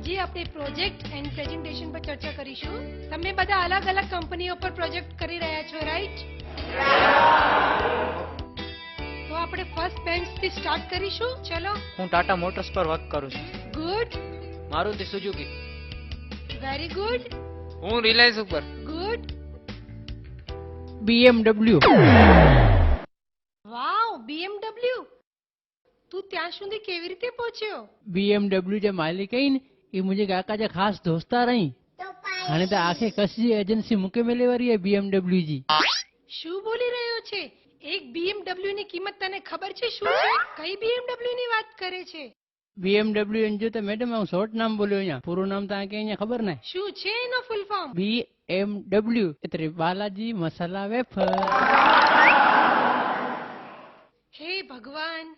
આજે આપણે project and presentation પર ચર્ચા કરીશું. તમે બધા અલગ અલગ કંપનીઓ પર પ્રોજેક્ટ કરી રહ્યા છો, રાઈટ? તો આપણે ફર્સ્ટ બેન્ચ થી સ્ટાર્ટ કરીશું. ચલો. હું ટાટા મોટર્સ પર વર્ક કરું છું. Good. Maruti Suzuki. Very good. હું રિલાયન્સ ઉપર. ગુડ. BMW. વાવ, BMW. તું ત્યાં સુધી કેવી રીતે પહોંચ્યો? BMW જે માલિક है न ये मुझे काका जे खास दोस्तार रही हाणे तो आखे कस जी एजेंसी मुके मिले वारी है BMW जी. શું બોલી રહ્યો છે? એક BMW ની કિંમત તને ખબર છે શું છે? કઈ BMW ની વાત કરે છે? BMW जो तो मैडम હું શોર્ટ નામ બોલ્યો અહીંયા, પૂરું નામ તો આકે અહીંયા ખબર નહીં. શું છે એનો ફૂલ ફોર્મ? BMW એટલે બાલાજી મસાલા વેફર. હે ભગવાન,